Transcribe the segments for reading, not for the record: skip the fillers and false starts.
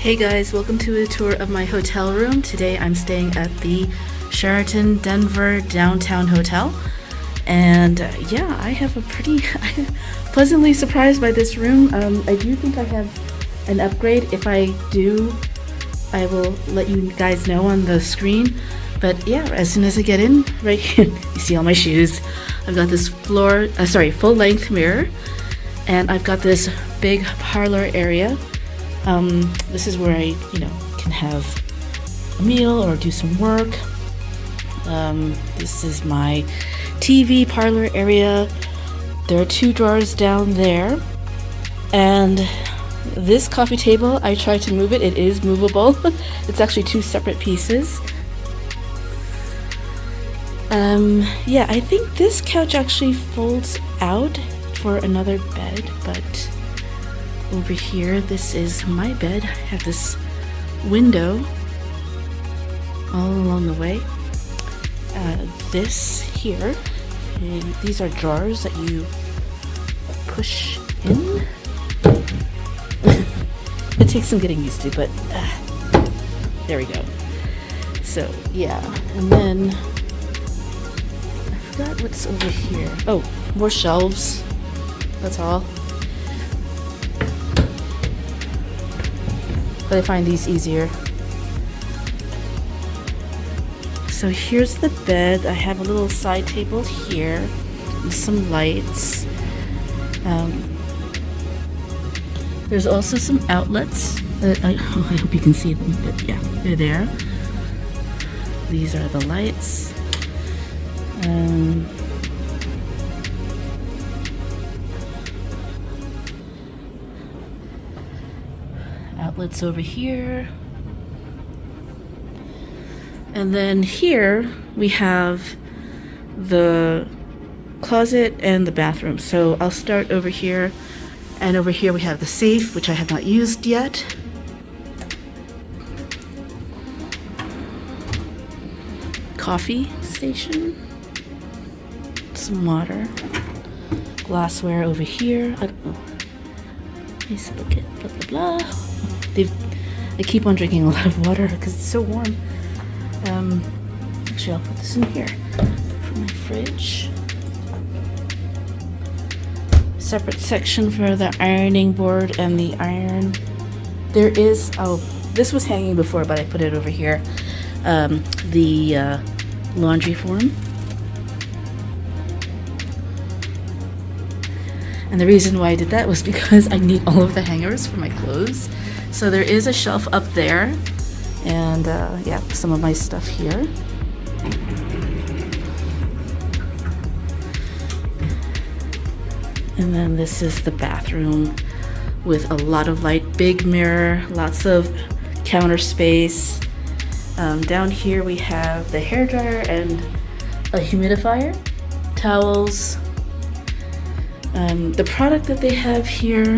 Hey guys, welcome to a tour of my hotel room. Today I'm staying at the Sheraton Denver Downtown Hotel. And yeah, I have a pretty pleasantly surprised by this room. I do think I have an upgrade. If I do, I will let you guys know on the screen. But yeah, as soon as I get in, right here, you see all my shoes. I've got this full-length mirror, and I've got this big parlor area. This is where I, can have a meal or do some work. This is my TV parlor area. There are two drawers down there. And this coffee table, I tried to move it. It is movable. It's actually two separate pieces. Yeah, I think this couch actually folds out for another bed, but over here, this is my bed. I have this window all along the way. This here, and these are drawers that you push in. It takes some getting used to, but there we go. So yeah, and then I forgot what's over here. Oh, more shelves. That's all. But I find these easier. So here's the bed. I have a little side table here with some lights. There's also some outlets. I hope you can see them. But yeah, they're there. These are the lights. Outlets over here. And then here we have the closet and the bathroom. So I'll start over here, and over here we have the safe, which I have not used yet. Coffee station. Some water. Glassware over here. I don't know. Nice bucket, blah blah blah. I keep on drinking a lot of water because it's so warm. Actually, I'll put this in here for my fridge. Separate section for the ironing board and the iron. There is, this was hanging before, but I put it over here. The laundry form. And the reason why I did that was because I need all of the hangers for my clothes. So there is a shelf up there, and yeah, some of my stuff here. And then this is the bathroom with a lot of light, big mirror, lots of counter space. Down here we have the hairdryer and a humidifier, towels. The product that they have here,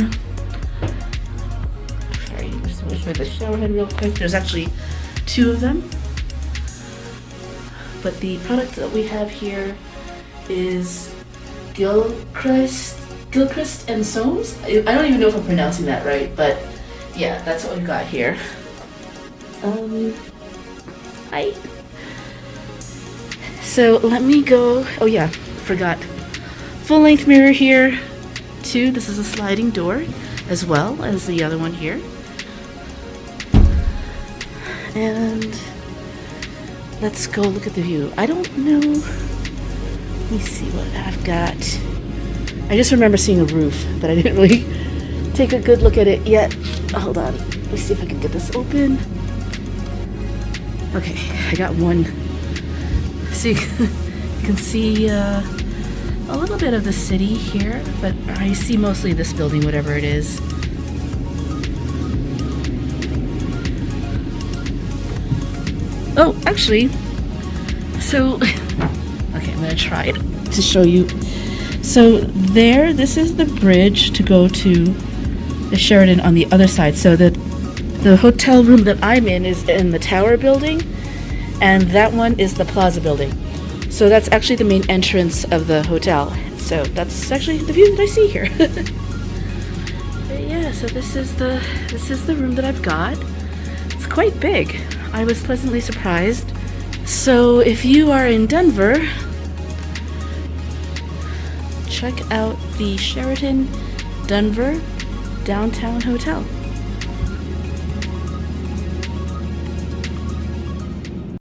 sorry, just going to show the shower head real quick. There's actually two of them, but the product that we have here is Gilchrist and Soames. I don't even know if I'm pronouncing that right, but yeah, that's what we've got here. Hi. So let me go. Oh yeah, forgot. Full-length mirror here too. This is a sliding door as well as the other one here. And let's go look at the view. I don't know. Let me see what I've got. I just remember seeing a roof, but I didn't really take a good look at it yet. Hold on. Let's see if I can get this open. Okay, I got one. So you can see a little bit of the city here, but I see mostly this building, whatever it is. Oh, actually, so, okay, I'm gonna try it to show you. So there, this is the bridge to go to the Sheraton on the other side. So the hotel room that I'm in is in the tower building, and that one is the plaza building. So that's actually the main entrance of the hotel. So that's actually the view that I see here. But yeah, so this is the room that I've got. It's quite big. I was pleasantly surprised. So if you are in Denver, check out the Sheraton Denver Downtown Hotel.